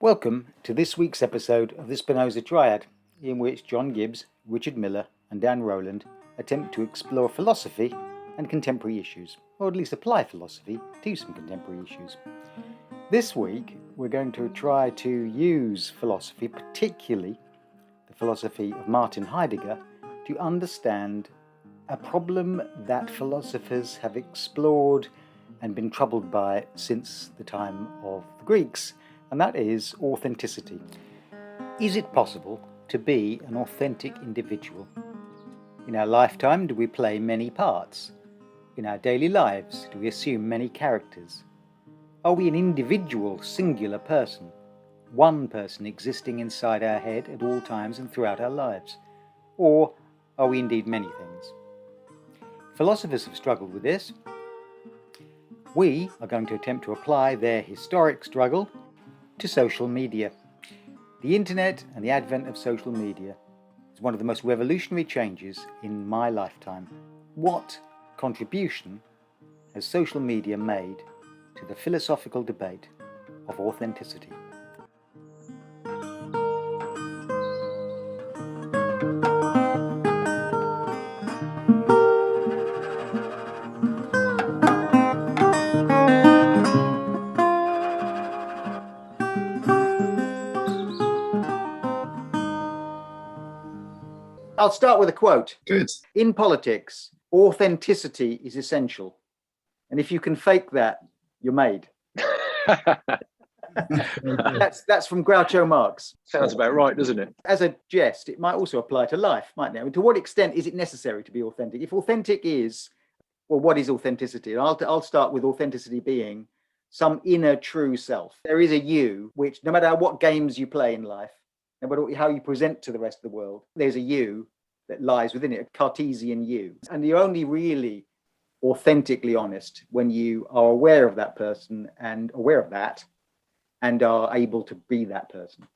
Welcome to this week's episode of the Spinoza Triad, in which John Gibbs, Richard Miller and Dan Rowland attempt to explore philosophy and contemporary issues, or at least apply philosophy to some contemporary issues. This week we're going to try to use philosophy, particularly the philosophy of Martin Heidegger, to understand a problem that philosophers have explored and been troubled by since the time of the Greeks, and that is authenticity. Is it possible to be an authentic individual? In our lifetime, do we play many parts? In our daily lives, do we assume many characters? Are we an individual, singular person? One person existing inside our head at all times and throughout our lives? Or are we indeed many things? Philosophers have struggled with this. We are going to attempt to apply their historic struggle to social media. The internet and the advent of social media is one of the most revolutionary changes in my lifetime. What contribution has social media made to the philosophical debate of authenticity? I'll start with a quote. Good. In politics, authenticity is essential. And if you can fake that, you're made. That's from Groucho Marx. Sounds about right, doesn't it? As a jest, it might also apply to life, mightn't it? I mean, to what extent is it necessary to be authentic? If authentic is, well, what is authenticity? And I'll start with authenticity being some inner true self. There is a you, which no matter what games you play in life, no matter how you present to the rest of the world, there's a you that lies within it, a Cartesian you. And you're only really authentically honest when you are aware of that person and aware of that and are able to be that person.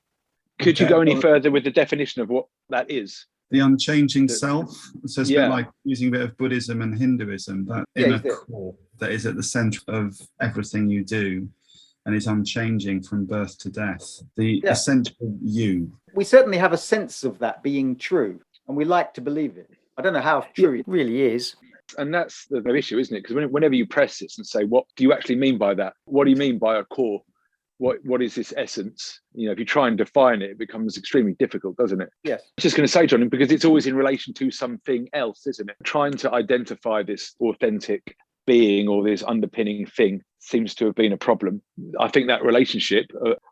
Could you go any further with the definition of what that is? The unchanging self. So it's a bit like using a bit of Buddhism and Hinduism, that inner core that is at the center of everything you do and is unchanging from birth to death. The essential you. We certainly have a sense of that being true, and we like to believe it. I don't know how true it really is. And that's the issue, isn't it? Because whenever you press this and say, what do you actually mean by that? What do you mean by a core? What is this essence? You know, if you try and define it, it becomes extremely difficult, doesn't it? Yes. I'm just going to say, John, because it's always in relation to something else, isn't it? Trying to identify this authentic being or this underpinning thing seems to have been a problem. I think that relationship,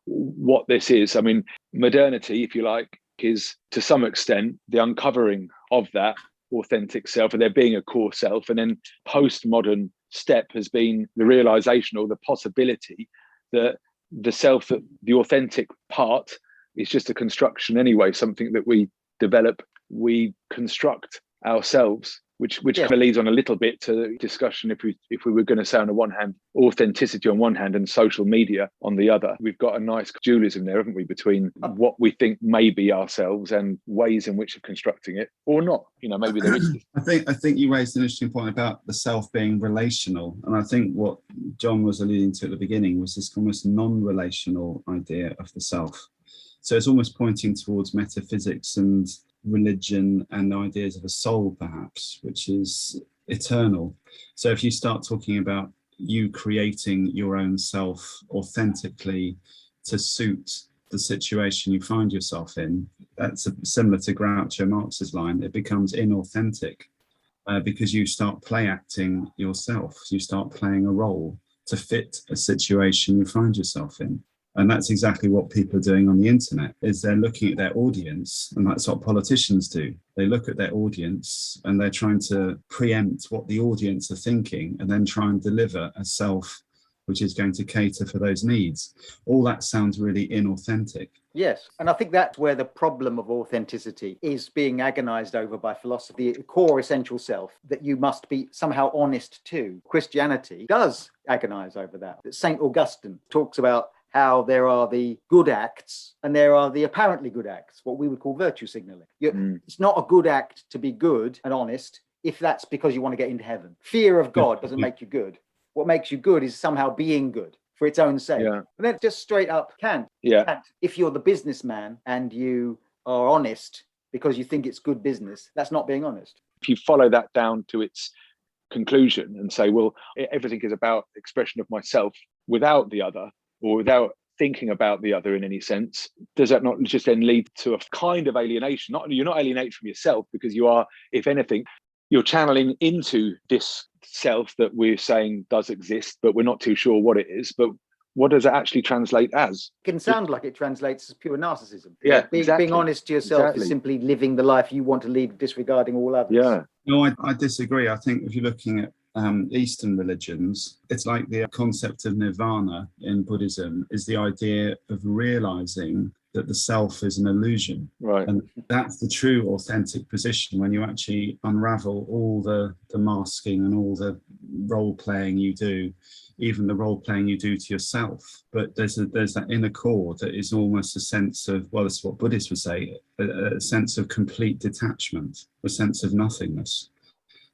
what this is, I mean, modernity, if you like, is to some extent the uncovering of that authentic self and there being a core self. And then postmodern step has been the realization or the possibility that the self, that the authentic part is just a construction anyway, something that we develop, we construct ourselves, which kind of leads on a little bit to discussion if we were going to say on the one hand, authenticity on one hand and social media on the other. We've got a nice dualism there, haven't we, between what we think may be ourselves and ways in which of constructing it or not. You know, maybe there is. I think you raised an interesting point about the self being relational. And I think what John was alluding to at the beginning was this almost non-relational idea of the self. So it's almost pointing towards metaphysics and religion and ideas of a soul, perhaps, which is eternal. So if you start talking about you creating your own self authentically to suit the situation you find yourself in, that's similar to Groucho Marx's line. It becomes inauthentic because you start play acting yourself. You start playing a role to fit a situation you find yourself in. And that's exactly what people are doing on the internet, is they're looking at their audience, and that's what politicians do. They look at their audience and they're trying to preempt what the audience are thinking and then try and deliver a self which is going to cater for those needs. All that sounds really inauthentic. Yes, and I think that's where the problem of authenticity is being agonized over by philosophy, the core essential self that you must be somehow honest to. Christianity does agonize over that. St. Augustine talks about how there are the good acts and there are the apparently good acts, what we would call virtue signaling. It's not a good act to be good and honest if that's because you want to get into heaven. Fear of God doesn't make you good. What makes you good is somehow being good. for its own sake. Yeah. And then just straight up Kant. Yeah. Kant, if you're the businessman and you are honest because you think it's good business, that's not being honest. If you follow that down to its conclusion and say, well, everything is about expression of myself without the other, or without thinking about the other in any sense, does that not just then lead to a kind of alienation? You're not alienated from yourself, because you are, if anything, you're channeling into this self that we're saying does exist, but we're not too sure what it is. But what does it actually translate as? It can sound like it translates as pure narcissism. Yeah, being honest to yourself Exactly. is simply living the life you want to lead, disregarding all others. Yeah. No, I disagree. I think if you're looking at Eastern religions, it's like the concept of nirvana in Buddhism is the idea of realizing that the self is an illusion. Right. And that's the true authentic position when you actually unravel all the masking and all the role playing you do, even the role playing you do to yourself. But there's that inner core that is almost a sense of, well, this is what Buddhists would say, a sense of complete detachment, a sense of nothingness,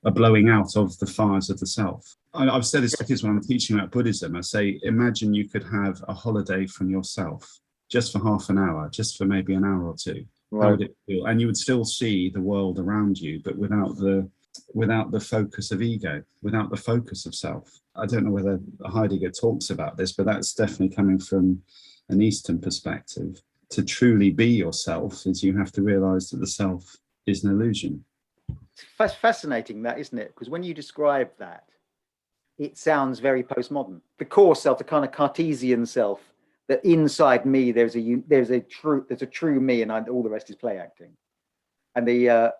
a blowing out of the fires of the self. I've said this to kids when I'm teaching about Buddhism. I say, imagine you could have a holiday from yourself just for half an hour, just for maybe an hour or two. Right. How would it feel? And you would still see the world around you, but without the focus of ego, without the focus of self. I don't know whether Heidegger talks about this, but that's definitely coming from an Eastern perspective. To truly be yourself is you have to realize that the self is an illusion. It's fascinating, that, isn't it? Because when you describe that, it sounds very postmodern. The core self, the kind of Cartesian self, that inside me there's a true me, and all the rest is play acting. And the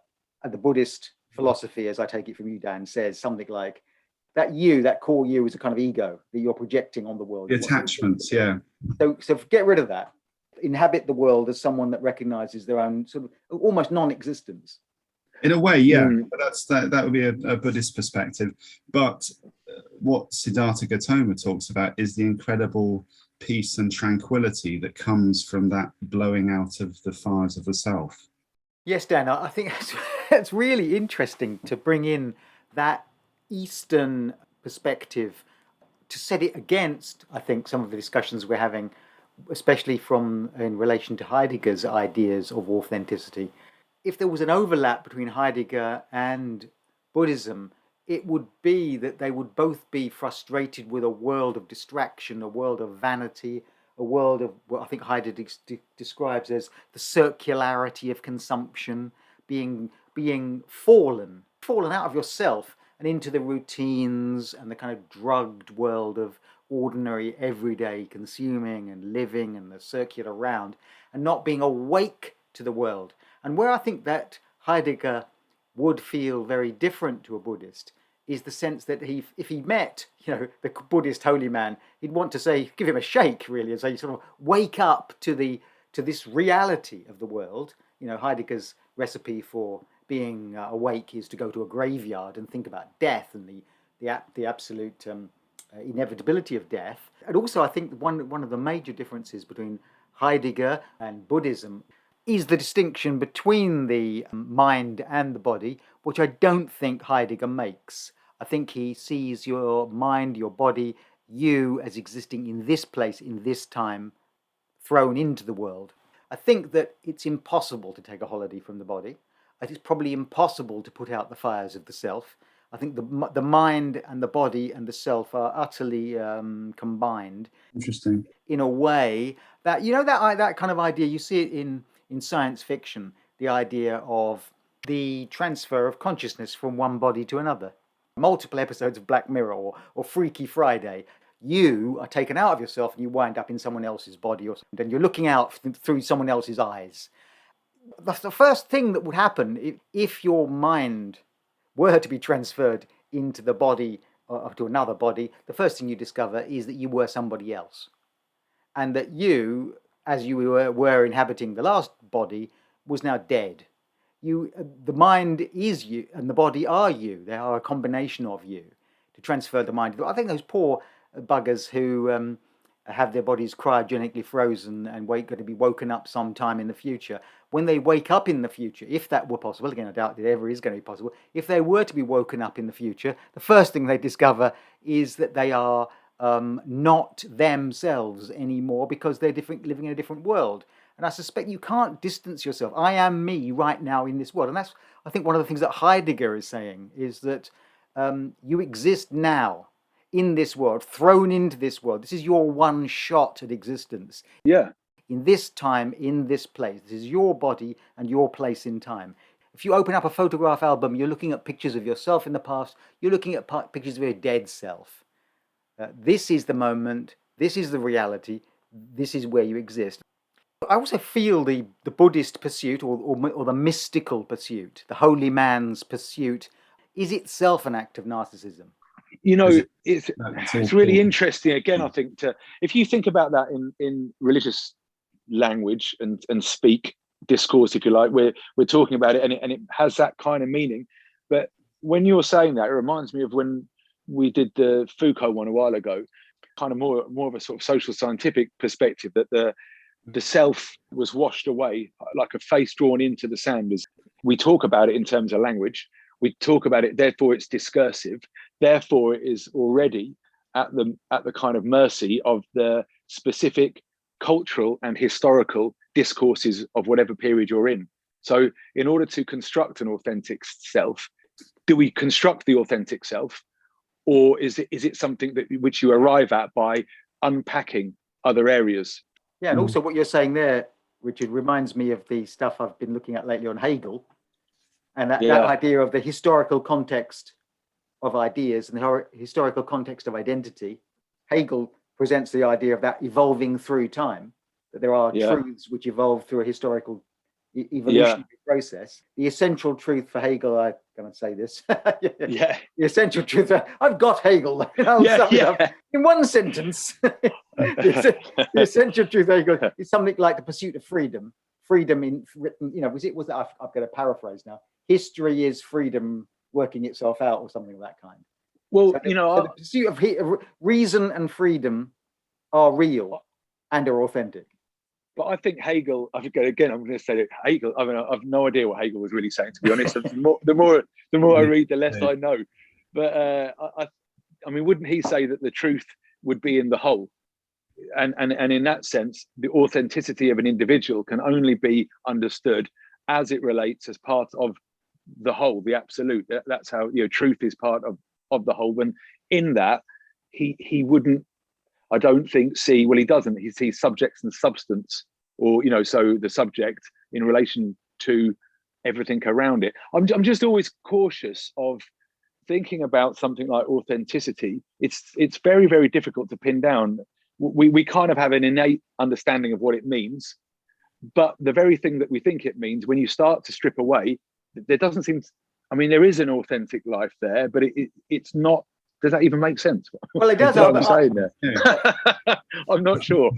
Buddhist philosophy, as I take it from you, Dan, says something like that core you is a kind of ego that you're projecting on the world. The attachments, yeah. So get rid of that. Inhabit the world as someone that recognizes their own sort of almost non-existence. In a way, yeah. That would be a Buddhist perspective. But what Siddhartha Gautama talks about is the incredible peace and tranquility that comes from that blowing out of the fires of the self. Yes, Dan, I think it's really interesting to bring in that Eastern perspective to set it against, I think, some of the discussions we're having, especially in relation to Heidegger's ideas of authenticity. If there was an overlap between Heidegger and Buddhism, it would be that they would both be frustrated with a world of distraction, a world of vanity, a world of what I think Heidegger describes as the circularity of consumption, being fallen out of yourself and into the routines and the kind of drugged world of ordinary, everyday consuming and living and the circular round, and not being awake to the world. And where I think that Heidegger would feel very different to a Buddhist is the sense that if he met, the Buddhist holy man, he'd want to say, give him a shake, really, and say, sort of wake up to this reality of the world. Heidegger's recipe for being awake is to go to a graveyard and think about death and the absolute inevitability of death. And also, I think one of the major differences between Heidegger and Buddhism is the distinction between the mind and the body, which I don't think Heidegger makes. I think he sees your mind, your body, you as existing in this place, in this time, thrown into the world. I think that it's impossible to take a holiday from the body. It is probably impossible to put out the fires of the self. I think the mind and the body and the self are utterly combined. Interesting. In a way that, that kind of idea, you see it in science fiction, the idea of the transfer of consciousness from one body to another. Multiple episodes of Black Mirror or Freaky Friday. You are taken out of yourself and you wind up in someone else's body, and you're looking out through someone else's eyes. That's the first thing that would happen if your mind were to be transferred into the body or to another body. The first thing you discover is that you were somebody else, and that you, as you were inhabiting the last body, was now dead. The mind is you, and the body are you. They are a combination of you. To transfer the mind, I think those poor buggers who have their bodies cryogenically frozen and going to be woken up sometime in the future. When they wake up in the future, if that were possible, again, I doubt it ever is going to be possible. If they were to be woken up in the future, the first thing they discover is that they are not themselves anymore because they're living in a different world. And I suspect you can't distance yourself. I am me right now in this world. And that's, I think, one of the things that Heidegger is saying is that you exist now in this world, thrown into this world. This is your one shot at existence. Yeah. In this time, in this place. This is your body and your place in time. If you open up a photograph album, you're looking at pictures of yourself in the past. You're looking at pictures of your dead self. This is the moment. This is the reality. This is where you exist. I also feel the Buddhist pursuit or the mystical pursuit, the holy man's pursuit, is itself an act of narcissism. You know, it's really interesting. Again, I think if you think about that in religious language and speak discourse, if you like, we're talking about it and it has that kind of meaning. But when you're saying that, it reminds me of when we did the Foucault one a while ago, kind of more of a sort of social scientific perspective, that the self was washed away like a face drawn into the sand. As we talk about it in terms of language, we talk about it, therefore it's discursive, therefore it is already at the kind of mercy of the specific cultural and historical discourses of whatever period you're in. So in order to construct an authentic self, do we construct the authentic self, or is it something which you arrive at by unpacking other areas? Yeah, and also what you're saying there, Richard, reminds me of the stuff I've been looking at lately on Hegel, and that idea of the historical context of ideas and the historical context of identity. Hegel presents the idea of that evolving through time, that there are truths which evolve through a historical evolutionary process. The essential truth for Hegel, I'm going to say this. The essential truth, I've got Hegel. In one sentence. The essential truth of Hegel is something like the pursuit of freedom. Freedom in written, I'm going to paraphrase now. History is freedom working itself out, or something of that kind. Well, so the pursuit of reason and freedom are real and are authentic. But I think Hegel, again, I'm going to say that Hegel, I mean, I've no idea what Hegel was really saying, to be honest. The more I read, the less I know. But I mean, wouldn't he say that the truth would be in the whole? And in that sense, the authenticity of an individual can only be understood as it relates as part of the whole, the absolute. That's how, truth is part of the whole. And in that, he wouldn't, I don't think, he doesn't. He sees subjects and substance, or, so the subject in relation to everything around it. I'm just always cautious of thinking about something like authenticity. It's very, very difficult to pin down. We kind of have an innate understanding of what it means, but the very thing that we think it means, when you start to strip away, there doesn't seem there is an authentic life there, but it's not. Does that even make sense? Well, it does. I'm saying there. Yeah. I'm not sure.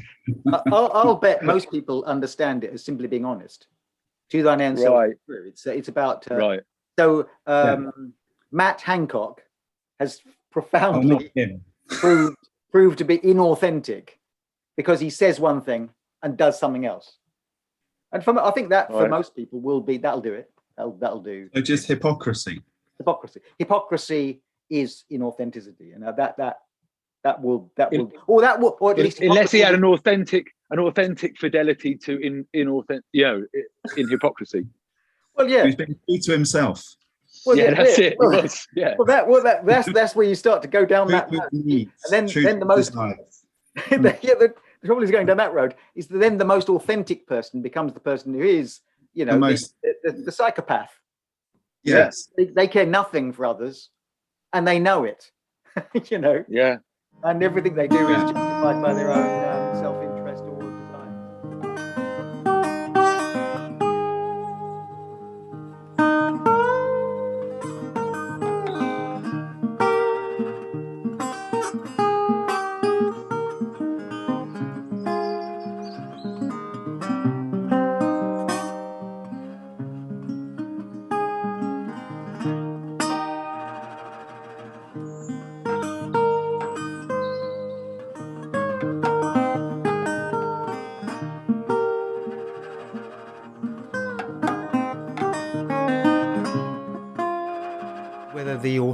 I'll bet most people understand it as simply being honest. To thine own self. It's about right. So Matt Hancock has profoundly proved to be inauthentic because he says one thing and does something else. And I think that for most people that'll do it. That'll do. So just hypocrisy. Hypocrisy is inauthenticity, and that will or at least unless he had an authentic fidelity to in hypocrisy. Well, yeah, he's been true to himself. Well, that's it. Well, that's where you start to go down that path. And then the most the trouble is going down that road is that then the most authentic person becomes the person who is the psychopath. Yes, they care nothing for others. And they know it, Yeah. And everything they do is justified by their own self-interest or desire.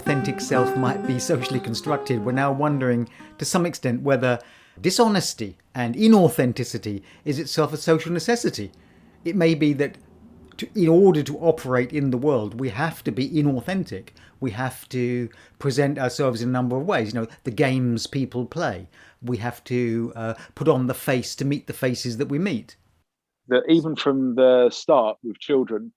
authentic self might be socially constructed, we're now wondering to some extent whether dishonesty and inauthenticity is itself a social necessity. It may be that in order to operate in the world, we have to be inauthentic. We have to present ourselves in a number of ways. The games people play. We have to put on the face to meet the faces that we meet. That even from the start with children,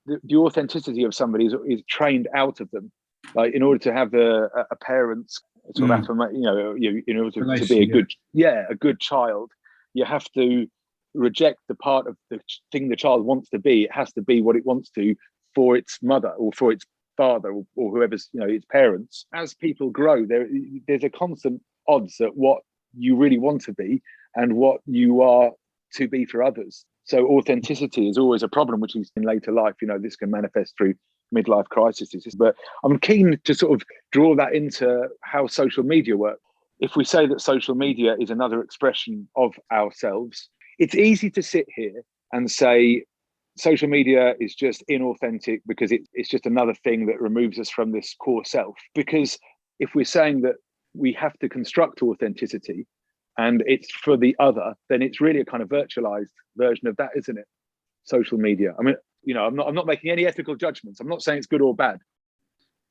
the authenticity of somebody is trained out of them. Like in order to have a parent's sort of in order to be a good child, you have to reject the part of the thing the child wants to be. It has to be what it wants to for its mother or for its father or whoever's its parents. As people grow, there's a constant odds at what you really want to be and what you are to be for others. So authenticity is always a problem, which is in later life. This can manifest through midlife crises. But I'm keen to sort of draw that into how social media works. If we say that social media is another expression of ourselves, it's easy to sit here and say social media is just inauthentic because it's just another thing that removes us from this core self. Because if we're saying that we have to construct authenticity and it's for the other, then it's really a kind of virtualized version of that, isn't it? Social media. I mean, I'm not making any ethical judgments. I'm not saying it's good or bad.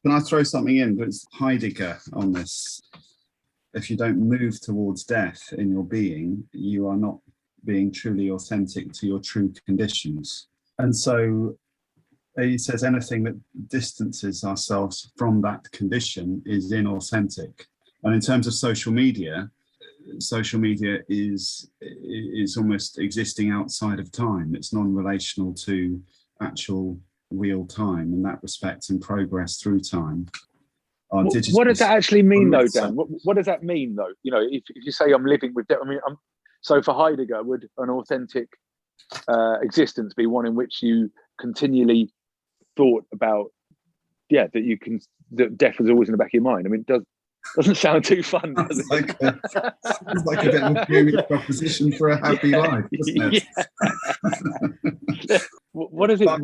Can I throw something in? But it's Heidegger on this. If you don't move towards death in your being, you are not being truly authentic to your true conditions. And so he says anything that distances ourselves from that condition is inauthentic. And in terms of social media is almost existing outside of time. It's non-relational to actual real time in that respect and progress through time. What does that actually mean, though, Dan? What does that mean, though? If you say I'm living with death, so for Heidegger, would an authentic existence be one in which you continually thought about, that death was always in the back of your mind? It doesn't sound too fun, does it? It's like a bit of a curious proposition for a happy life, doesn't it? Yeah. What does that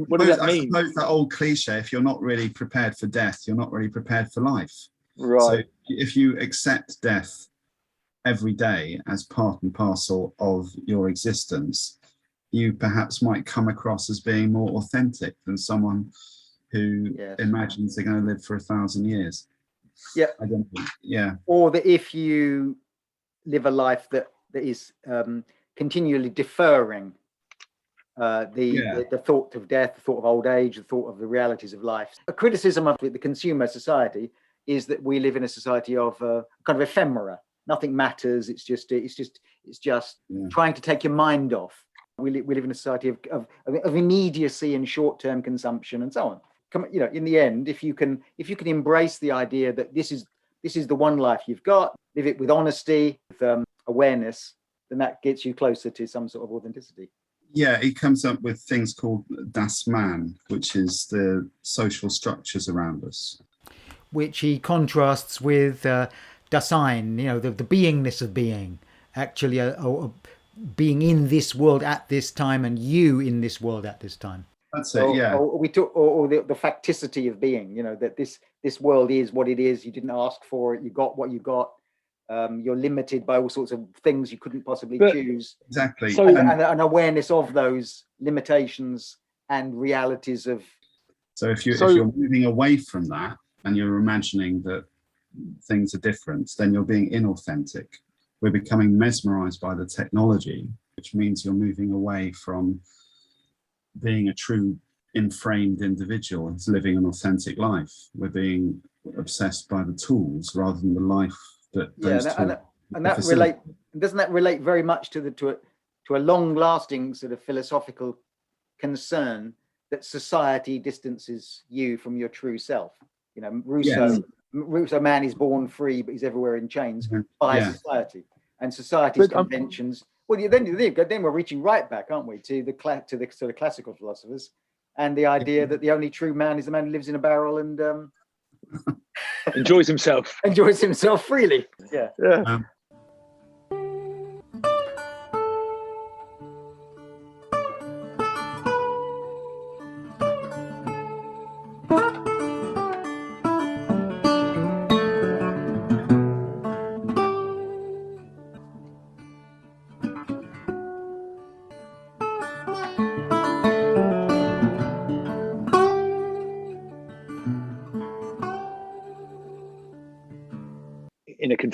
mean? I suppose that old cliche, if you're not really prepared for death, you're not really prepared for life. Right. So if you accept death every day as part and parcel of your existence, you perhaps might come across as being more authentic than someone who imagines they're going to live for 1,000 years. Yeah. I don't think, Or that if you live a life that is continually deferring the thought of death, the thought of old age, the thought of the realities of life. A criticism of the consumer society is that we live in a society of kind of ephemera. Nothing matters. It's just trying to take your mind off. We live in a society of immediacy and short-term consumption and so on. In the end, if you can embrace the idea that this is the one life you've got, live it with honesty, with awareness, then that gets you closer to some sort of authenticity. Yeah, he comes up with things called Das Man, which is the social structures around us, which he contrasts with Dasein, the beingness of being, actually being in this world at this time and you in this world at this time. That's it, Or the facticity of being, that this world is what it is. You didn't ask for it. You got what you got. You're limited by all sorts of things you couldn't possibly choose. Exactly. So, and an awareness of those limitations and realities of. So if you're moving away from that and you're imagining that things are different, then you're being inauthentic. We're becoming mesmerized by the technology, which means you're moving away from being a true inframed individual who's living an authentic life. We're being obsessed by the tools rather than the life that doesn't that relate very much to a long-lasting sort of philosophical concern that society distances you from your true self? Rousseau, man is born free, but he's everywhere in chains by society and society's conventions. Well, then we're reaching right back, aren't we, to the sort of classical philosophers and the idea that the only true man is the man who lives in a barrel and enjoys himself freely. Yeah.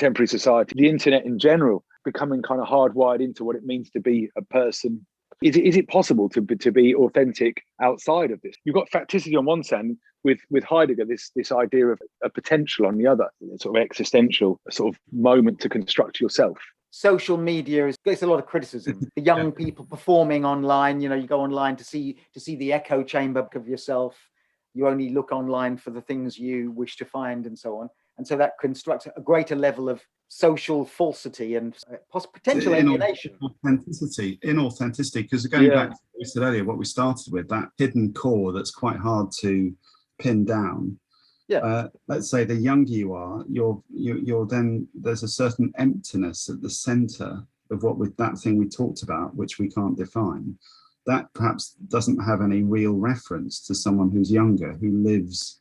contemporary society, the internet in general, becoming kind of hardwired into what it means to be a person. Is it possible to be authentic outside of this? You've got facticity on one side, with Heidegger, this idea of a potential on the other, sort of existential sort of moment to construct yourself. Social media gets a lot of criticism. The young people performing online, you go online to see the echo chamber of yourself. You only look online for the things you wish to find, and so on. And so that constructs a greater level of social falsity and potential alienation. Inauthenticity, because going back to what we said earlier, what we started with, that hidden core that's quite hard to pin down. Let's say the younger you are, you're then, there's a certain emptiness at the center of that thing we talked about, which we can't define. That perhaps doesn't have any real reference to someone who's younger, who lives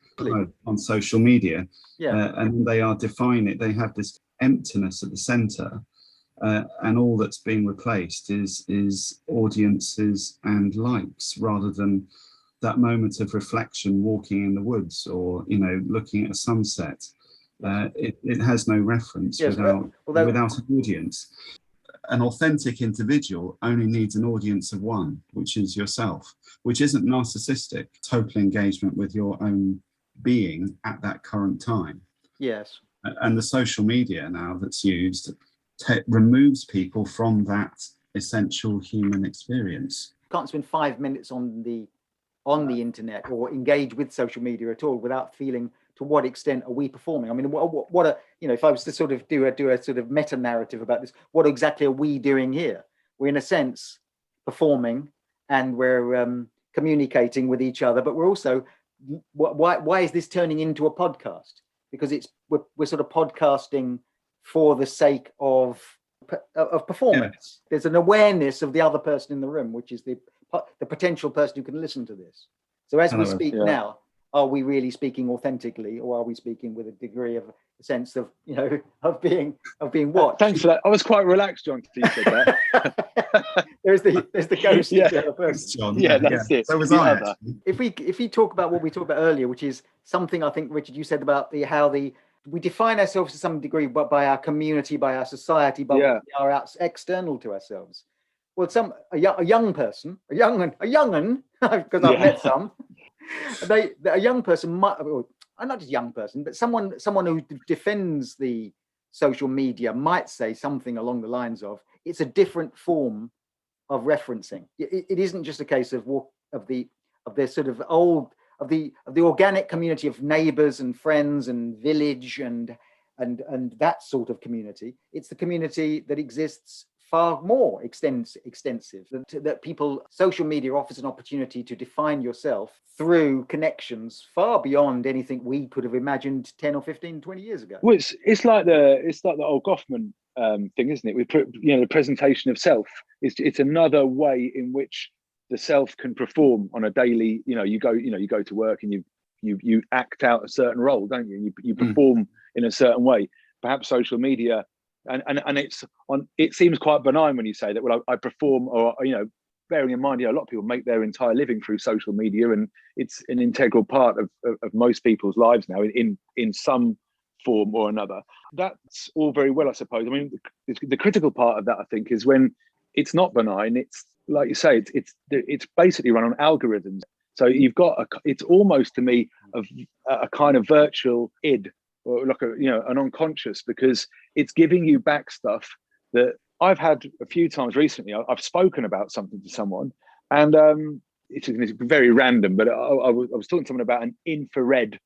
on social media, and they are defining it. They have this emptiness at the center, and all that's being replaced is audiences and likes, rather than that moment of reflection, walking in the woods, or looking at a sunset. It has no reference without an audience. An authentic individual only needs an audience of one, which is yourself, which isn't narcissistic. Total engagement with your own being at that current time. Yes. And the social media now that's used removes people from that essential human experience. You can't spend 5 minutes on the internet or engage with social media at all without feeling, to what extent are we performing? I mean, what if I was to sort of do a sort of meta narrative about this, what exactly are we doing here? We're in a sense performing, and we're communicating with each other, but we're also, why is this turning into a podcast? Because we're sort of podcasting for the sake of performance. Yeah. There's an awareness of the other person in the room, which is the potential person who can listen to this. So as we speak now, are we really speaking authentically, or are we speaking with a degree of a sense of of being watched? Thanks for that. I was quite relaxed, John, till you said that. there's the ghost of the other person. John. That's it. So was I. If we talk about what we talked about earlier, which is something I think, Richard, you said about how we define ourselves to some degree, but by our community, by our society, by what we are external to ourselves. Well, a young person, a young un, because I've met some, a young person might, not just young person, but someone who defends the social media might say something along the lines of, it's a different form of referencing. It isn't just a case of the sort of old, of the organic community of neighbors and friends and village and that sort of community. It's the community that exists far more extensive, that social media offers an opportunity to define yourself through connections far beyond anything we could have imagined 10 or 15, 20 years ago. Well, it's like the old Goffman thing, isn't it? We put, the presentation of self. It's another way in which the self can perform on a daily, you go to work and you act out a certain role, don't you? You perform in a certain way. Perhaps social media, and it seems quite benign when you say that, well, I perform, or bearing in mind, a lot of people make their entire living through social media, and it's an integral part of most people's lives now in some form or another. That's all very well, I suppose. I mean, the critical part of that, I think, is when it's not benign. It's like you say, it's basically run on algorithms. So you've got it's almost, to me, of a kind of virtual id, or like an unconscious, because it's giving you back stuff that I've had a few times recently. I've spoken about something to someone, and it's very random, but I was talking to someone about an infrared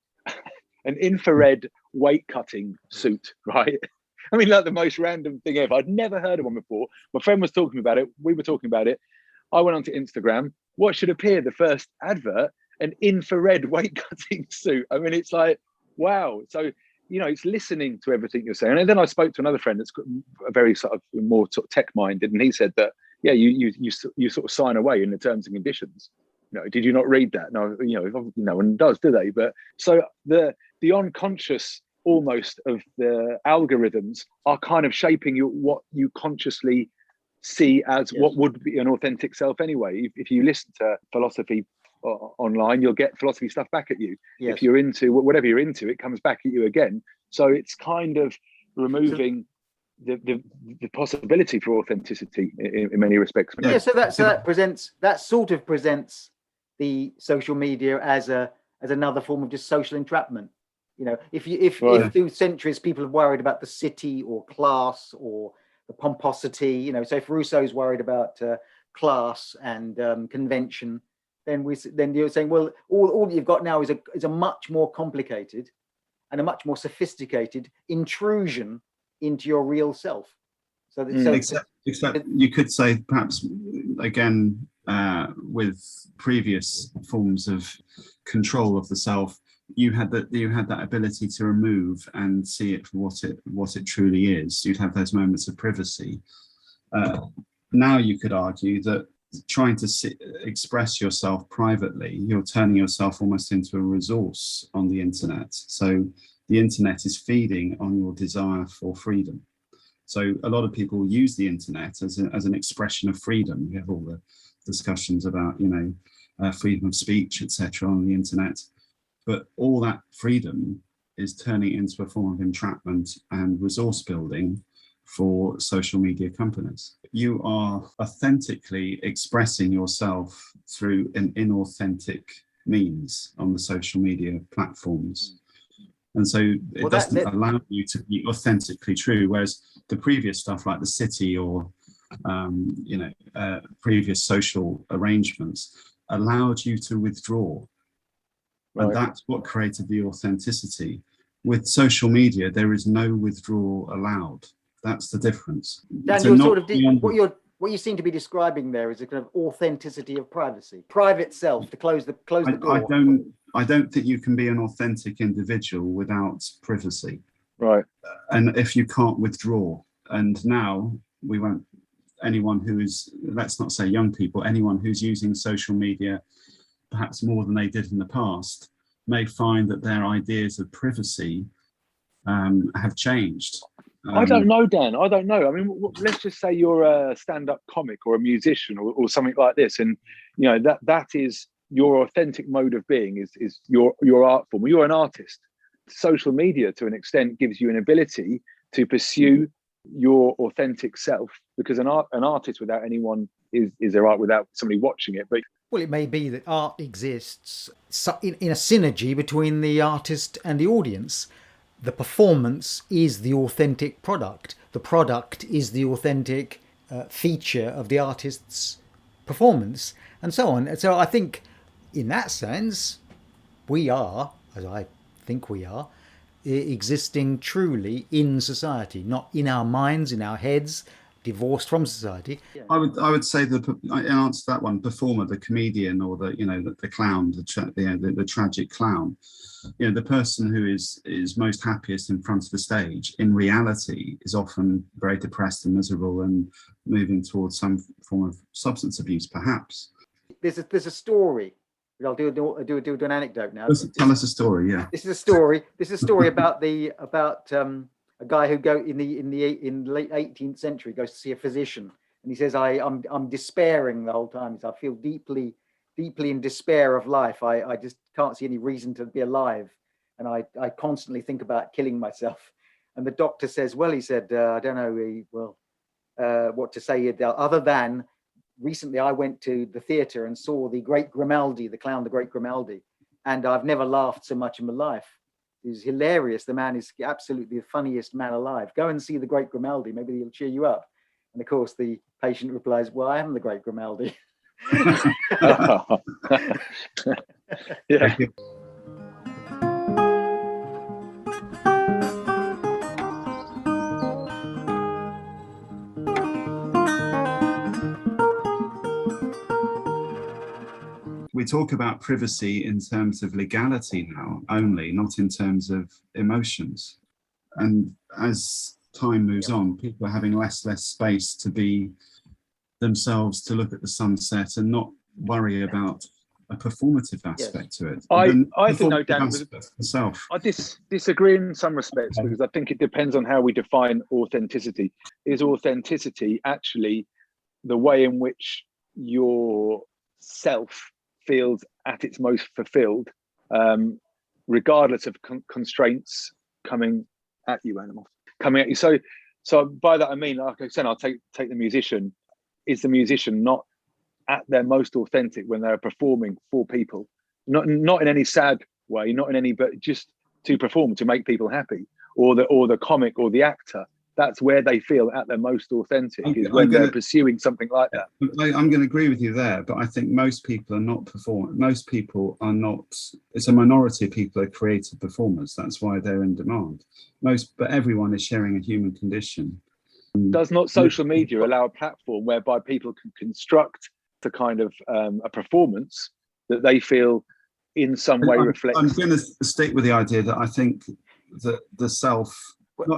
weight cutting suit, right? I mean, like the most random thing ever. I'd never heard of one before. My friend was talking about it. We were talking about it. I went onto Instagram. What should appear, the first advert, an infrared weight cutting suit. I mean, it's like, wow. So, it's listening to everything you're saying. And then I spoke to another friend that's got a very sort of more sort of tech minded, and he said that, you sort of sign away in the terms and conditions. Did you not read that? No, no one does, do they? But so the unconscious almost of the algorithms are kind of shaping what you consciously see as what would be an authentic self anyway. If you listen to philosophy online, you'll get philosophy stuff back at you. If you're into whatever you're into, it comes back at you again. So it's kind of removing the possibility for authenticity in many respects. Yeah, so that sort of presents the social media as another form of just social entrapment. You know, if through centuries people have worried about the city or class or the pomposity, you know, so if Rousseau's worried about class and convention, then you're saying, well, all you've got now is a much more complicated and a much more sophisticated intrusion into your real self. Except you could say, perhaps again, with previous forms of control of the self, you had that ability to remove and see it for what it truly is. You'd have those moments of privacy. Now you could argue that trying to express yourself privately, you're turning yourself almost into a resource on the internet. So the internet is feeding on your desire for freedom. So a lot of people use the internet as an expression of freedom. You have all the discussions about, freedom of speech, etc., on the internet. But all that freedom is turning into a form of entrapment and resource building for social media companies. You are authentically expressing yourself through an inauthentic means on the social media platforms. And so it doesn't allow you to be authentically true, whereas the previous stuff like the city or, previous social arrangements allowed you to withdraw. Right. And that's what created the authenticity. With social media, there is no withdrawal allowed. That's the difference. Dan, what you seem to be describing there is a kind of authenticity of privacy, private self, to close the door. I don't think you can be an authentic individual without privacy. Right. And if you can't withdraw, and now anyone who is, let's not say young people, anyone who's using social media perhaps more than they did in the past may find that their ideas of privacy have changed. I don't know, Dan. I don't know. I mean, let's just say you're a stand-up comic or a musician or something like this, and that is your authentic mode of being is your art form. You're an artist. Social media, to an extent, gives you an ability to pursue your authentic self, because an artist without anyone is art without somebody watching it. But well, it may be that art exists in a synergy between the artist and the audience. The performance is the authentic product. The product is the authentic feature of the artist's performance, and so on. And so I think in that sense, we are, as I think we are, existing truly in society, not in our minds, in our heads, divorced from society. I would say in answer to that one, performer, the comedian, or the clown, the tragic clown, the person who is most happiest in front of the stage, in reality, is often very depressed and miserable and moving towards some form of substance abuse, perhaps. There's a story. I'll do an anecdote now. Tell us a story. Yeah. This is a story. This is a story about a guy who in the late 18th century goes to see a physician, and he says, I'm despairing the whole time. I feel deeply in despair of life. I just can't see any reason to be alive, and I constantly think about killing myself. And the doctor says, well, he said, I don't know what to say other than recently I went to the theatre and saw the Great Grimaldi, the clown, the Great Grimaldi, and I've never laughed so much in my life. He's hilarious. The man is absolutely the funniest man alive. Go and see the Great Grimaldi. Maybe he'll cheer you up. And of course, the patient replies, well, I am the Great Grimaldi. Yeah. We talk about privacy in terms of legality now only, not in terms of emotions. And as time moves on, people are having less space to be themselves, to look at the sunset and not worry about a performative aspect to it. I think, no, Dan, myself. I disagree in some respects, because I think it depends on how we define authenticity. Is authenticity actually the way in which your self feels at its most fulfilled, regardless of constraints coming at you, animals? coming at you. So by that I mean, like I said, I'll take the musician. Is the musician not at their most authentic when they're performing for people? Not in any sad way, not in any, but just to perform, to make people happy, or the comic or the actor. That's where they feel at their most authentic, is when they're pursuing something like that. I'm going to agree with you there, but I think most people are not performing. Most people are not. It's a minority of people are creative performers. That's why they're in demand. But everyone is sharing a human condition. Does not social media allow a platform whereby people can construct a kind of a performance that they feel in some way reflects? I'm going to stick with the idea that I think that the self.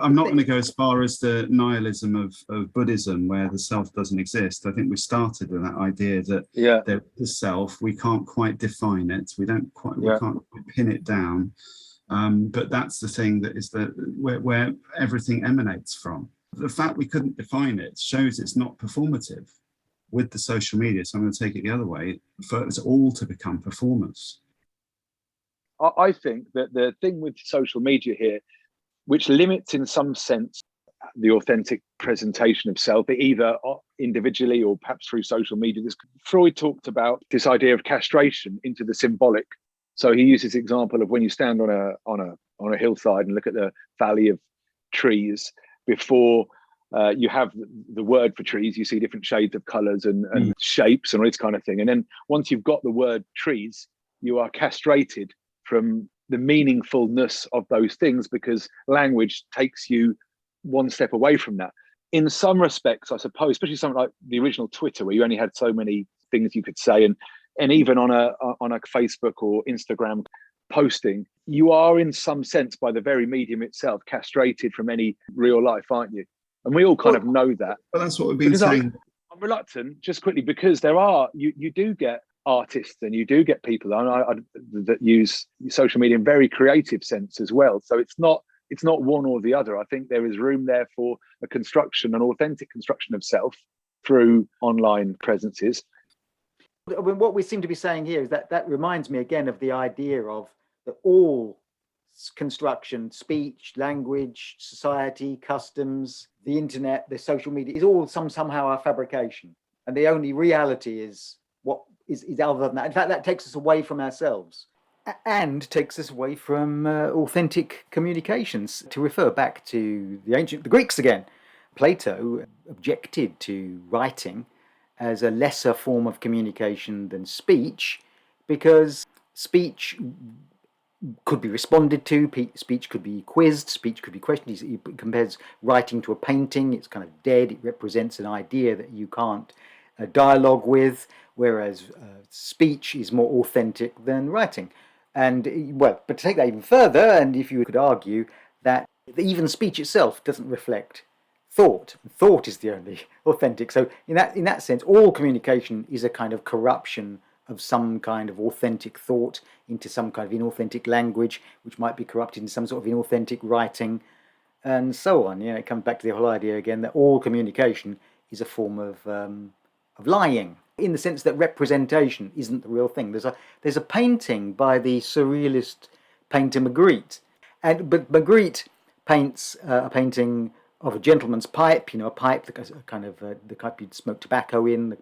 I'm not going to go as far as the nihilism of Buddhism, where the self doesn't exist. I think we started with that idea that the self, we can't quite define it. We can't pin it down. But that's the thing that is where everything emanates from. The fact we couldn't define it shows it's not performative with the social media. So I'm going to take it the other way, for us all to become performers. I think that the thing with social media here, which limits in some sense the authentic presentation of self, either individually or perhaps through social media. Freud talked about this idea of castration into the symbolic. So he uses the example of when you stand on a hillside and look at the valley of trees, before you have the word for trees, you see different shades of colours and shapes and all this kind of thing. And then once you've got the word trees, you are castrated from the meaningfulness of those things, because language takes you one step away from that. In some respects, I suppose, especially something like the original Twitter, where you only had so many things you could say, and even on a Facebook or Instagram posting, you are in some sense, by the very medium itself, castrated from any real life, aren't you? And we all kind of know that. But that's what we've been saying. I'm reluctant, just quickly, because you do get artists and you do get people that use social media in very creative sense as well. So it's not one or the other. I think there is room there for an authentic construction of self through online presences. What we seem to be saying here is that reminds me again of the idea of that all construction, speech, language, society, customs, the internet, the social media is all somehow a fabrication, and the only reality is what is other than that. In fact, that takes us away from ourselves and takes us away from authentic communications. To refer back to the Greeks again, Plato objected to writing as a lesser form of communication than speech, because speech could be responded to, speech could be quizzed, speech could be questioned. He compares writing to a painting. It's kind of dead. It represents an idea that you can't dialogue with, whereas speech is more authentic than writing. And but to take that even further, and if you could argue that even speech itself doesn't reflect thought. Thought is the only authentic. So in that sense, all communication is a kind of corruption of some kind of authentic thought into some kind of inauthentic language, which might be corrupted into some sort of inauthentic writing, and so on. It comes back to the whole idea again that all communication is a form of lying, in the sense that representation isn't the real thing. There's a painting by the surrealist painter Magritte, but Magritte paints a painting of a gentleman's pipe, a pipe, the kind of the pipe you'd smoke tobacco in, the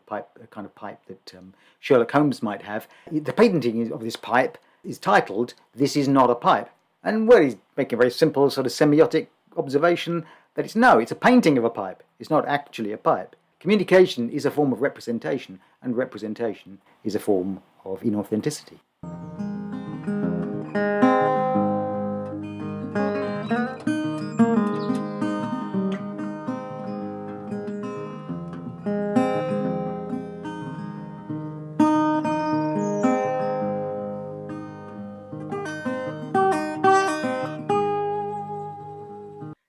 kind of pipe that Sherlock Holmes might have. The painting of this pipe is titled "This is not a pipe," and he's making a very simple sort of semiotic observation that it's a painting of a pipe. It's not actually a pipe. Communication is a form of representation, and representation is a form of inauthenticity.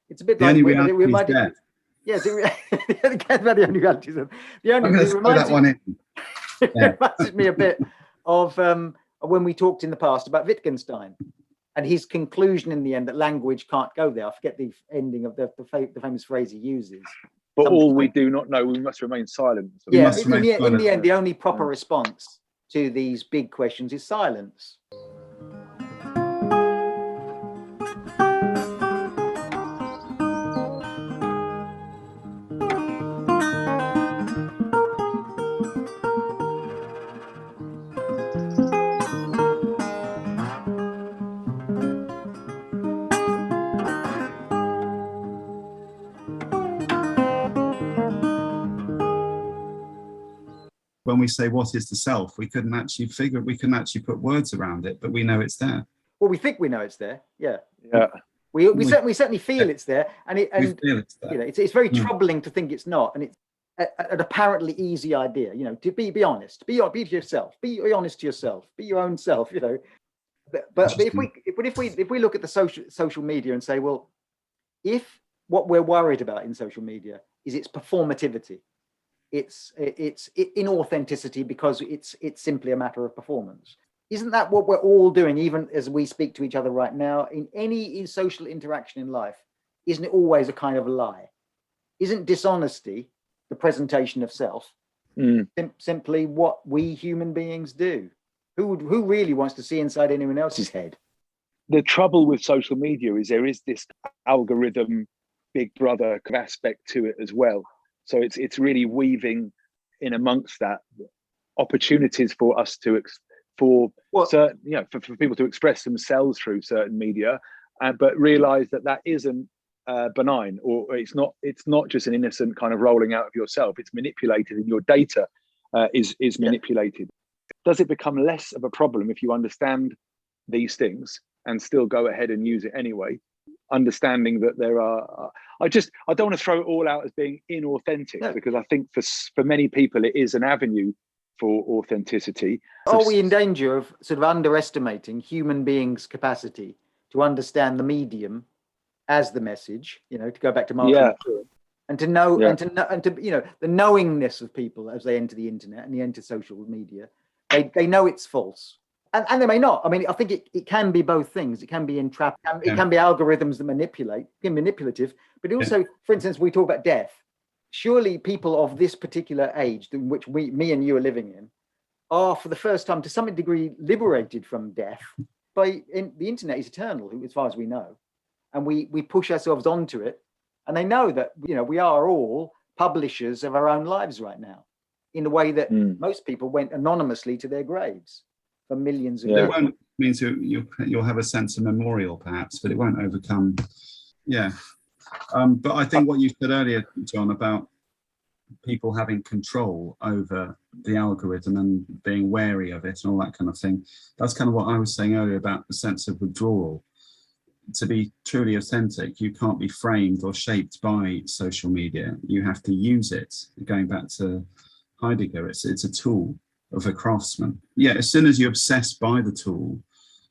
It's a bit the like only reality is death. Yes, the only reality is I'm going to throw that one in. It reminds me a bit of when we talked in the past about Wittgenstein and his conclusion in the end that language can't go there. I forget the ending of the famous phrase he uses. But all we do not know, we must remain silent. In the end, the only proper response to these big questions is silence. when we say what is the self, we couldn't actually put words around it, but we know it's there. Well, we think we know it's there. Yeah. Yeah. We certainly feel it's there, and We feel it's there. you know, it's very troubling to think it's not, and it's an apparently easy idea. You know, to be honest, be yourself, be honest to yourself, be your own self. You know, but if we look at the social media and say, well, if what we're worried about in social media is its performativity, it's inauthenticity because it's simply a matter of performance. Isn't that what we're all doing, even as we speak to each other right now? In any social interaction in life, isn't it always a kind of a lie? Isn't dishonesty the presentation of self? Simply what we human beings do. Who really wants to see inside anyone else's head? The trouble with social media is there is this algorithm, big brother aspect to it as well. So it's really weaving in amongst that opportunities for us to for people to express themselves through certain media, but realize that isn't benign, or it's not just an innocent kind of rolling out of yourself. It's manipulated, and your data is manipulated. Does it become less of a problem if you understand these things and still go ahead and use it anyway, understanding that there are I don't want to throw it all out as being inauthentic, because I think for many people it is an avenue for authenticity. Are we in danger of sort of underestimating human beings' capacity to understand the medium as the message, you know, to go back to Marshall McLuhan, and to know and to you know, the knowingness of people as they enter the internet and they enter social media, they know it's false. And they may not. I mean, I think it can be both things. It can be entrapped. It can be algorithms that manipulative. But also, for instance, we talk about death. Surely people of this particular age, in which me and you are living in, are for the first time, to some degree, liberated from death. The internet is eternal, as far as we know, and we push ourselves onto it. And they know that, you know, we are all publishers of our own lives right now, in the way that most people went anonymously to their graves for millions of years. It won't mean you'll have a sense of memorial, perhaps, but it won't overcome. Yeah. But I think what you said earlier, John, about people having control over the algorithm and being wary of it and all that kind of thing, that's kind of what I was saying earlier about the sense of withdrawal. To be truly authentic, you can't be framed or shaped by social media. You have to use it. Going back to Heidegger, it's a tool of a craftsman. Yeah, as soon as you obsess by the tool,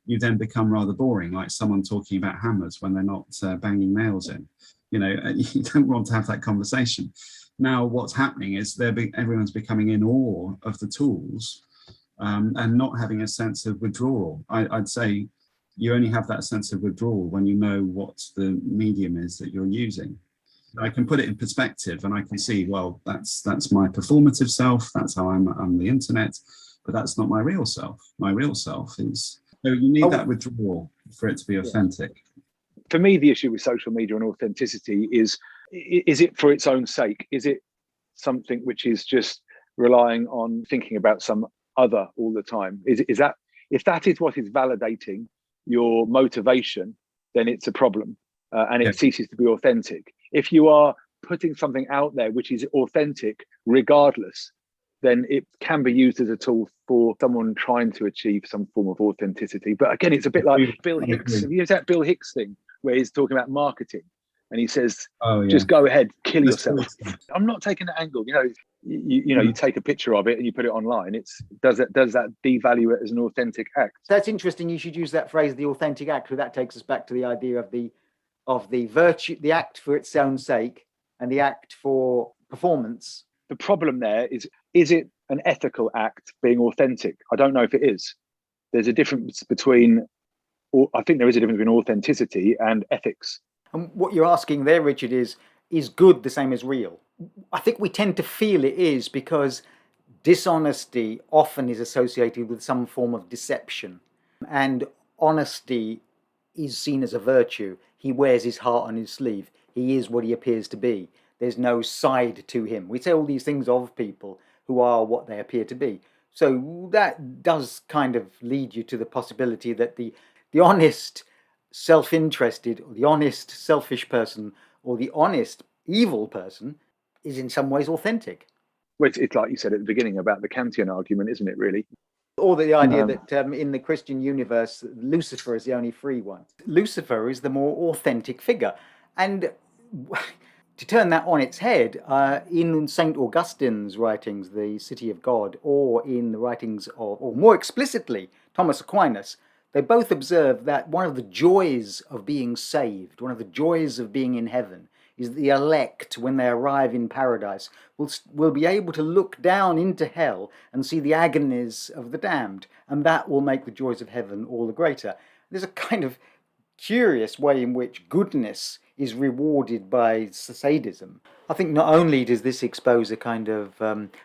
you then become rather boring, like someone talking about hammers when they're not banging nails in. You know, you don't want to have that conversation. Now, what's happening is everyone's becoming in awe of the tools and not having a sense of withdrawal. I'd say you only have that sense of withdrawal when you know what the medium is that you're using. I can put it in perspective and I can see, well, that's my performative self. That's how I'm on the internet, but that's not my real self. My real self is, so you need that withdrawal for it to be authentic. For me, the issue with social media and authenticity is it for its own sake? Is it something which is just relying on thinking about some other all the time? Is that, if that is what is validating your motivation, then it's a problem and it ceases to be authentic. If you are putting something out there which is authentic regardless, then it can be used as a tool for someone trying to achieve some form of authenticity. But again, it's a bit like Bill Hicks. Have you used that Bill Hicks thing where he's talking about marketing and he says, just go ahead, kill yourself. I'm not taking that angle. You take a picture of it and you put it online. Does that devalue it as an authentic act? That's interesting. You should use that phrase, the authentic act, because that takes us back to the idea of the virtue, the act for its own sake and the act for performance. The problem there is it an ethical act being authentic? I don't know if it is. There's a difference between, I think there is a difference between authenticity and ethics. And what you're asking there, Richard, is good the same as real? I think we tend to feel it is, because dishonesty often is associated with some form of deception, and honesty is seen as a virtue. He wears his heart on his sleeve. He is what he appears to be. There's no side to him. We say all these things of people who are what they appear to be. So that does kind of lead you to the possibility that the honest self-interested, or the honest selfish person, or the honest evil person is in some ways authentic. Well, it's like you said at the beginning about the Kantian argument, isn't it, really? Or the idea Um, that in the Christian universe, Lucifer is the only free one. Lucifer is the more authentic figure. And to turn that on its head, in St. Augustine's writings, The City of God, or in the writings of, or more explicitly, Thomas Aquinas, they both observe that one of the joys of being saved, one of the joys of being in heaven, is the elect, when they arrive in paradise, will be able to look down into hell and see the agonies of the damned, and that will make the joys of heaven all the greater. There's a kind of curious way in which goodness is rewarded by sadism. I think not only does this expose a kind of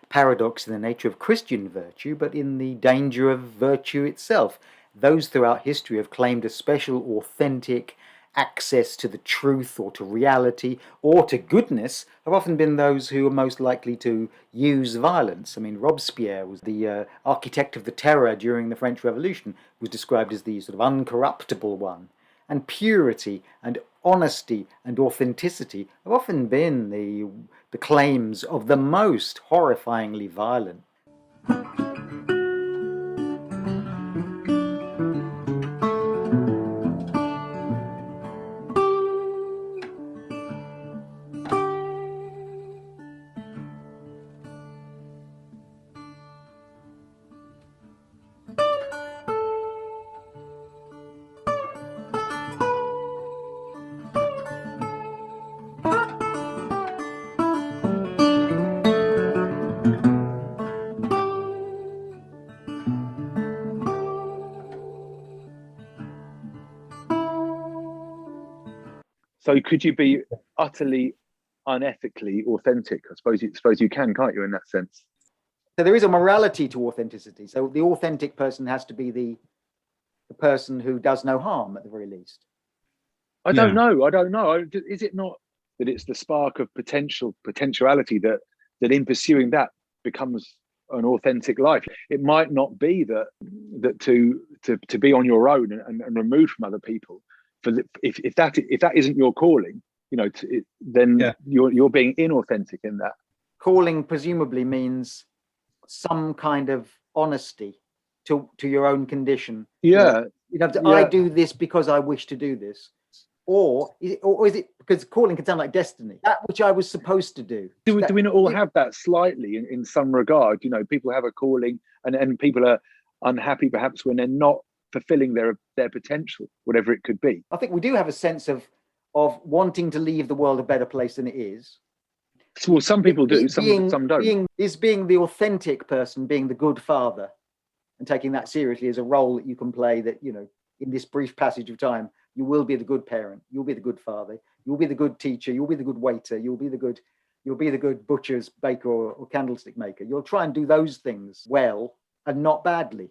paradox in the nature of Christian virtue, but in the danger of virtue itself. Those throughout history have claimed a special authentic access to the truth or to reality or to goodness have often been those who are most likely to use violence. I mean, Robespierre was the architect of the terror during the French Revolution, was described as the sort of uncorruptible one. And purity and honesty and authenticity have often been the claims of the most horrifyingly violent. So could you be utterly unethically authentic? I suppose you can, can't you, in that sense? So there is a morality to authenticity. So the authentic person has to be the person who does no harm, at the very least. I don't know. Is it not that it's the spark of potentiality that in pursuing that becomes an authentic life? It might not be that to be on your own and removed from other people. If that isn't your calling, then you're being inauthentic in that. Calling presumably means some kind of honesty to your own condition. Yeah. I do this because I wish to do this. Or is it because calling can sound like destiny, that which I was supposed to do? Do we not all have that slightly in some regard? People have a calling and people are unhappy perhaps when they're not fulfilling their potential, whatever it could be. I think we do have a sense of wanting to leave the world a better place than it is. Well, some people do, some don't. Being the authentic person, being the good father, and taking that seriously as a role that you can play, that, in this brief passage of time, you will be the good parent, you'll be the good father, you'll be the good teacher, you'll be the good waiter, you'll be the good butcher's, baker, or candlestick maker. You'll try and do those things well and not badly,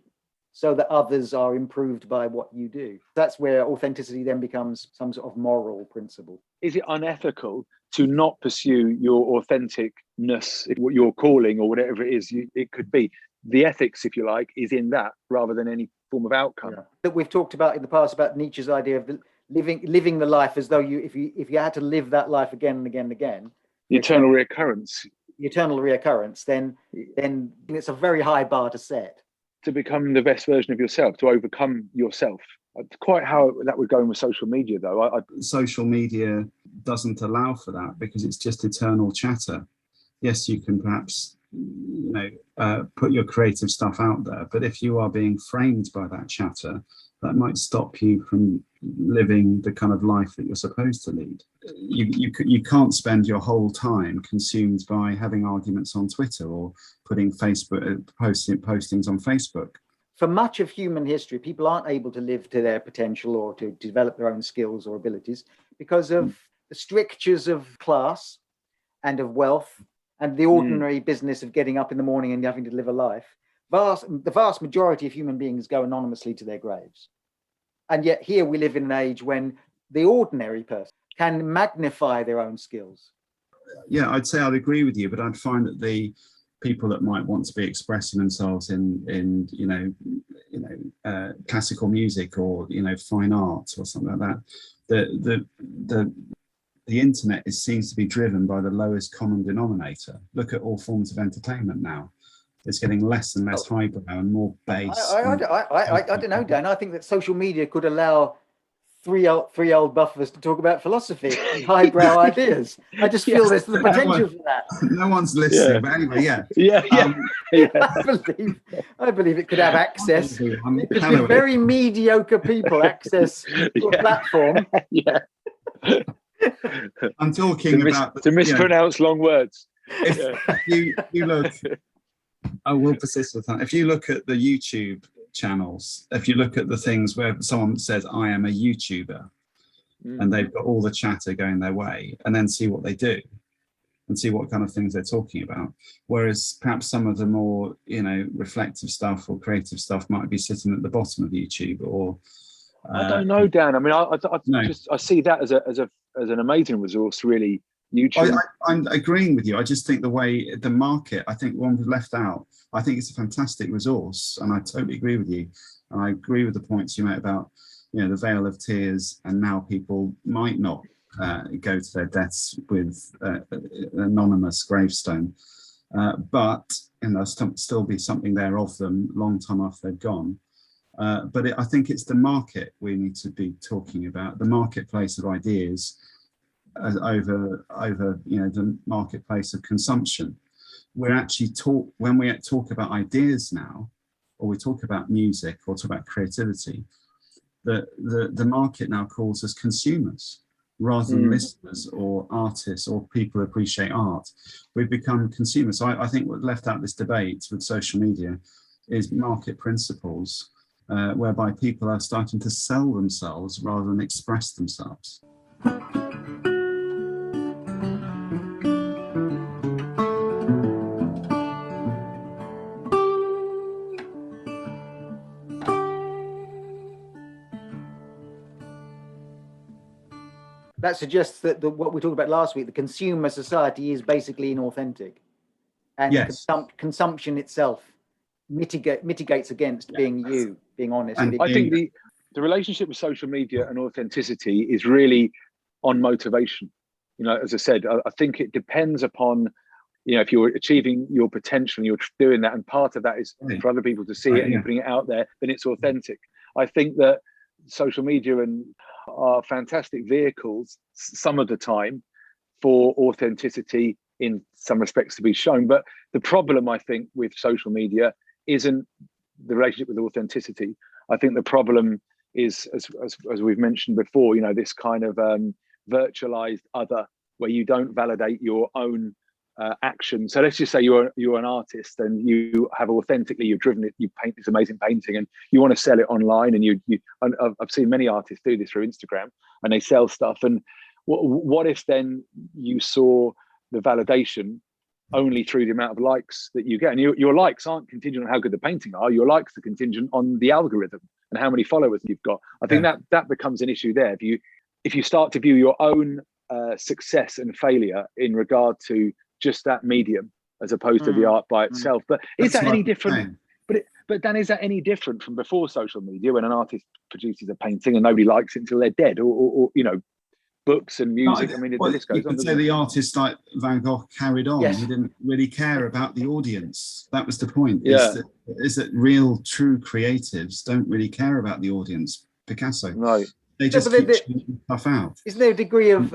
so that others are improved by what you do. That's where authenticity then becomes some sort of moral principle. Is it unethical to not pursue your authenticness, your calling, or whatever it is it could be? The ethics, if you like, is in that rather than any form of outcome. Yeah. That we've talked about in the past about Nietzsche's idea of living the life as though if you had to live that life again and again and again, the eternal reoccurrence. Then it's a very high bar to set. To become the best version of yourself, to overcome yourself. Quite how that would go in with social media, though. Social media doesn't allow for that because it's just eternal chatter. Yes, you can perhaps put your creative stuff out there, but if you are being framed by that chatter, that might stop you from living the kind of life that you're supposed to lead. You can't spend your whole time consumed by having arguments on Twitter or putting postings on Facebook. For much of human history, people aren't able to live to their potential or to develop their own skills or abilities because of the strictures of class and of wealth and the ordinary business of getting up in the morning and having to live a life. The vast majority of human beings go anonymously to their graves. And yet here we live in an age when the ordinary person can magnify their own skills. Yeah, I'd say I'd agree with you, but I'd find that the people that might want to be expressing themselves in classical music or fine art or something like that, the the internet seems to be driven by the lowest common denominator. Look at all forms of entertainment now. It's getting less and less highbrow and more base. I don't know, Dan. I think that social media could allow three old buffers to talk about philosophy and highbrow ideas. I just feel there's the potential for that. No one's listening, but anyway, I believe it could have access. It could give very mediocre people access to a platform. I'm talking about to mispronounce long words. If you look, I will persist with that. If you look at the YouTube channels, if you look at the things where someone says I am a YouTuber, and they've got all the chatter going their way, and then see what they do and see what kind of things they're talking about, whereas perhaps some of the more reflective stuff or creative stuff might be sitting at the bottom of YouTube. Or I don't know, Dan. I mean, I see that as an amazing resource, really. YouTube. I'm agreeing with you. I just think the way the market, I think one was left out. I think it's a fantastic resource, and I totally agree with you. And I agree with the points you made about, the veil of tears, and now people might not go to their deaths with an anonymous gravestone, but there'll still be something there of them long time after they've gone. But I think it's the market we need to be talking about, the marketplace of ideas. Over the marketplace of consumption. We're actually when we talk about ideas now, or we talk about music or talk about creativity, the market now calls us consumers rather than listeners or artists or people who appreciate art. We've become consumers. So I think what left out this debate with social media is market principles, whereby people are starting to sell themselves rather than express themselves. That suggests that what we talked about last week, the consumer society, is basically inauthentic, and consumption itself mitigates against being honest. And I think the relationship with social media and authenticity is really on motivation. As I said, I think it depends upon, if you're achieving your potential and you're doing that, and part of that is for other people to see it and you're putting it out there, then it's authentic. I think that social media are fantastic vehicles some of the time for authenticity in some respects to be shown. But the problem, I think, with social media isn't the relationship with authenticity. I think the problem is, as we've mentioned before, this kind of virtualized other, where you don't validate your own action. So let's just say you're an artist and you have authentically, you've driven it, you paint this amazing painting and you want to sell it online, and I've seen many artists do this through Instagram, and they sell stuff. And what if then you saw the validation only through the amount of likes that you get? And your likes aren't contingent on how good the painting are. Your likes are contingent on the algorithm and how many followers you've got. I think that becomes an issue there. If you start to view your own success and failure in regard to just that medium as opposed to the art by itself. But is that any different? But Dan, is that any different from before social media, when an artist produces a painting and nobody likes it until they're dead, or books and music? The list goes on. You could say the artist like Van Gogh carried on. He didn't really care about the audience. That was the point. Is that real, true creatives don't really care about the audience. Picasso. Right. They just keep shooting stuff out. Isn't there a degree of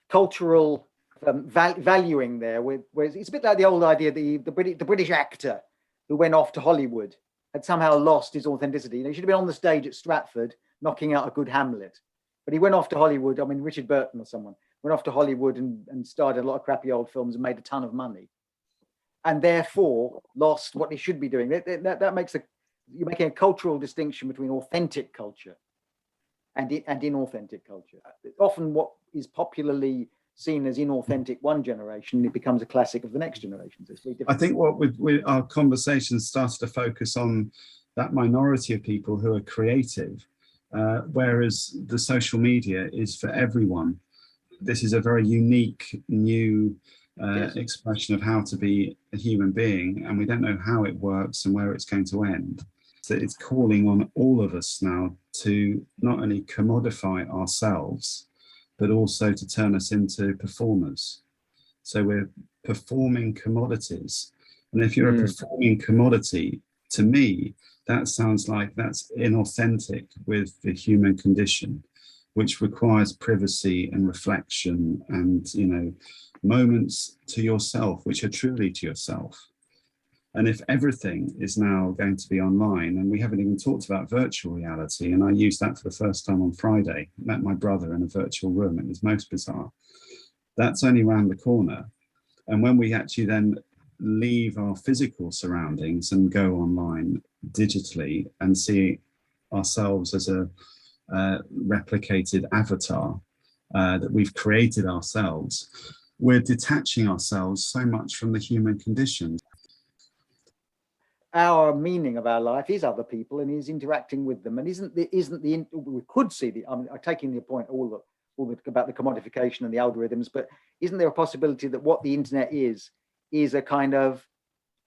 cultural valuing there, where it's a bit like the old idea, the British actor who went off to Hollywood had somehow lost his authenticity. He should have been on the stage at Stratford knocking out a good Hamlet, but he went off to Hollywood. Richard Burton or someone went off to Hollywood and started a lot of crappy old films and made a ton of money, and therefore lost what he should be doing. That makes you're making a cultural distinction between authentic culture and inauthentic culture. Often what is popularly seen as inauthentic one generation, it becomes a classic of the next generation. So it's very different. I think what our conversations started to focus on that minority of people who are creative, whereas the social media is for everyone. This is a very unique new expression of how to be a human being, and we don't know how it works and where it's going to end. So it's calling on all of us now to not only commodify ourselves, but also to turn us into performers. So we're performing commodities. And if you're a performing commodity, to me, that sounds like that's inauthentic with the human condition, which requires privacy and reflection and, moments to yourself, which are truly to yourself. And if everything is now going to be online, and we haven't even talked about virtual reality, and I used that for the first time on Friday, met my brother in a virtual room, it was most bizarre. That's only around the corner. And when we actually then leave our physical surroundings and go online digitally and see ourselves as a replicated avatar that we've created ourselves, we're detaching ourselves so much from the human condition. Our meaning of our life is other people and is interacting with them, and we could see I'm taking the point about the commodification and the algorithms, but isn't there a possibility that what the internet is a kind of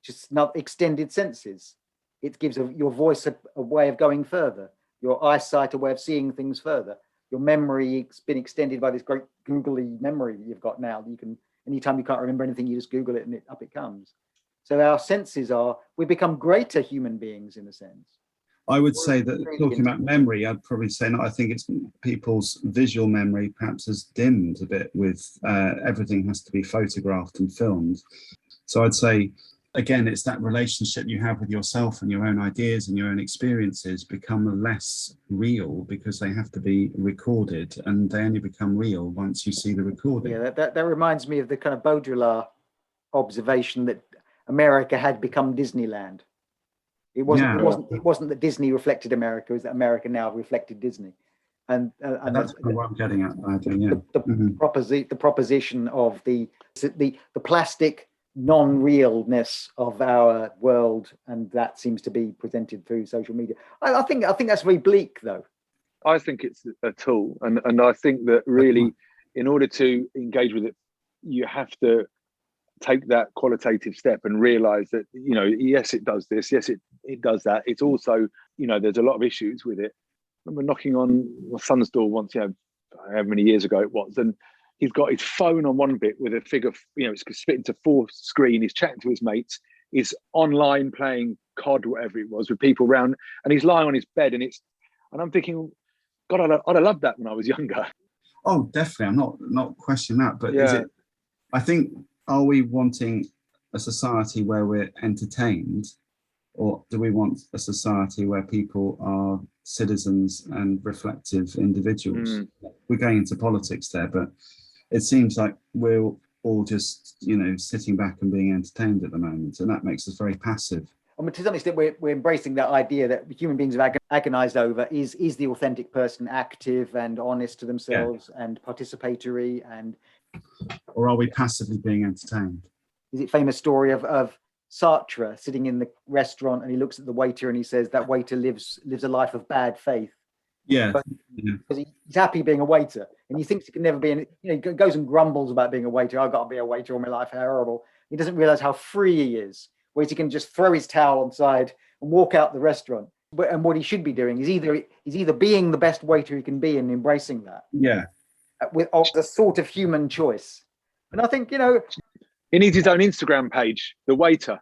just not extended senses? It gives your voice a way of going further, your eyesight a way of seeing things further, your memory has been extended by this great googly memory you've got now. You can, anytime you can't remember anything, you just Google it and up it comes. So our senses we become greater human beings in a sense. I would say that talking about memory, I'd probably say I think it's people's visual memory perhaps has dimmed a bit with everything has to be photographed and filmed. So I'd say, again, it's that relationship you have with yourself and your own ideas and your own experiences become less real because they have to be recorded, and they only become real once you see the recording. Yeah, that reminds me of the kind of Baudrillard observation that America had become Disneyland. It wasn't that Disney reflected America; it was that America now reflected Disney, and that's what I'm getting at. The proposition of the plastic non-realness of our world, and that seems to be presented through social media. I think that's very bleak, though. I think it's a tool, and I think that really, in order to engage with it, you have to take that qualitative step and realize that, yes, it does this, yes, it does that. It's also, there's a lot of issues with it. I remember knocking on my son's door once, however many years ago it was, and he's got his phone on one bit with a figure, it's split into 4 screen. He's chatting to his mates. He's online playing COD, whatever it was, with people around, and he's lying on his bed, and I'm thinking, God, I'd have loved that when I was younger. Oh, definitely. I'm not questioning that, but yeah. I think, are we wanting a society where we're entertained, or do we want a society where people are citizens and reflective individuals? We're going into politics there, but it seems like we're all just, sitting back and being entertained at the moment, and that makes us very passive. I mean, to some extent, we're embracing that idea that human beings have agonized over is the authentic person active and honest to themselves and participatory, and or are we passively being entertained? Is it famous story of Sartre sitting in the restaurant and he looks at the waiter and he says that waiter lives a life of bad faith. Yeah. Because he's happy being a waiter and he thinks he can never be any, he goes and grumbles about being a waiter. I've got to be a waiter all my life, how horrible. He doesn't realize how free he is, whereas he can just throw his towel on the side and walk out the restaurant. And what he should be doing is either being the best waiter he can be and embracing that. Yeah. With the sort of human choice. And I think, he needs his own Instagram page, the waiter.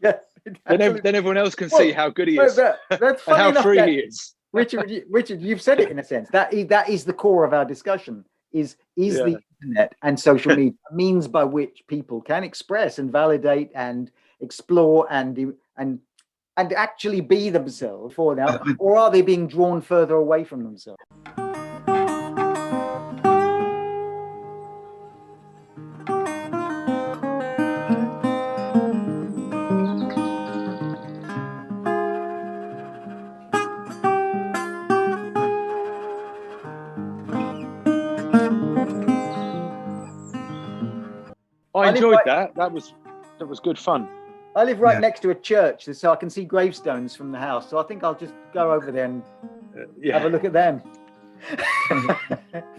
Yes. Then everyone else can see how good he is that's and how free he is. Richard, you've said it in a sense. That is the core of our discussion. Is the internet and social media a means by which people can express and validate and explore and actually be themselves for now, or are they being drawn further away from themselves? I enjoyed that. That was good fun. I live right next to a church, so I can see gravestones from the house. So I think I'll just go over there and have a look at them.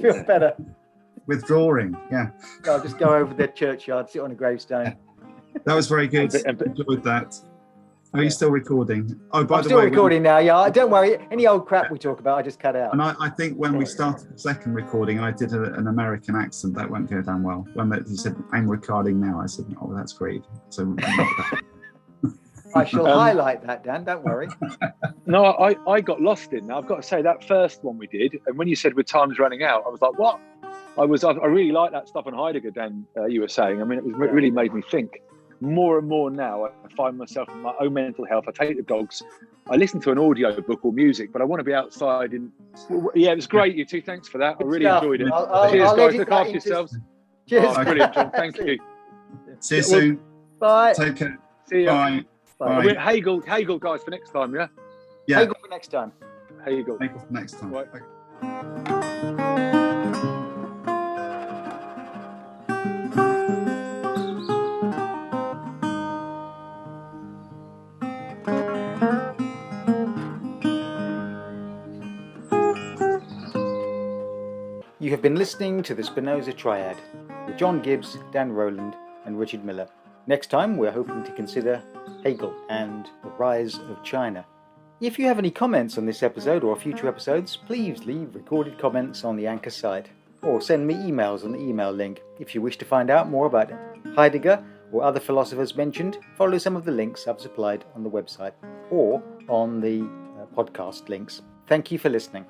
Feel better. Withdrawing, yeah. I'll just go over the churchyard, sit on a gravestone. That was very good. Enjoyed that. Are you still recording? Oh, by I'm the still way, recording now, yeah. Don't worry. Any old crap we talk about, I just cut out. And I think when we started the second recording, I did an American accent. That won't go down well. When he said, "I'm recording now," I said, "Oh, that's great." So I shall highlight that, Dan. Don't worry. No, I got lost in. I've got to say that first one we did, and when you said with time's running out, I was like, what? I really like that stuff on Heidegger, Dan. You were saying. I mean, really made me think. More and more now, I find myself in my own mental health. I take the dogs. I listen to an audio book or music, but I want to be outside. Yeah, it was great. You two, thanks for that. I really enjoyed it. Cheers, guys. Look after yourselves. Cheers. Oh, brilliant, John. Thank you. see you soon. Bye. Take care. See you. Bye. Bye. Hegel, guys, for next time, yeah? Yeah. Hegel for next time. Hegel. Take off next time. Right. Okay. You have been listening to the Spinoza Triad with John Gibbs, Dan Rowland, and Richard Miller. Next time, we're hoping to consider Hegel and the rise of China. If you have any comments on this episode or future episodes, please leave recorded comments on the Anchor site or send me emails on the email link. If you wish to find out more about Heidegger or other philosophers mentioned, follow some of the links I've supplied on the website or on the podcast links. Thank you for listening.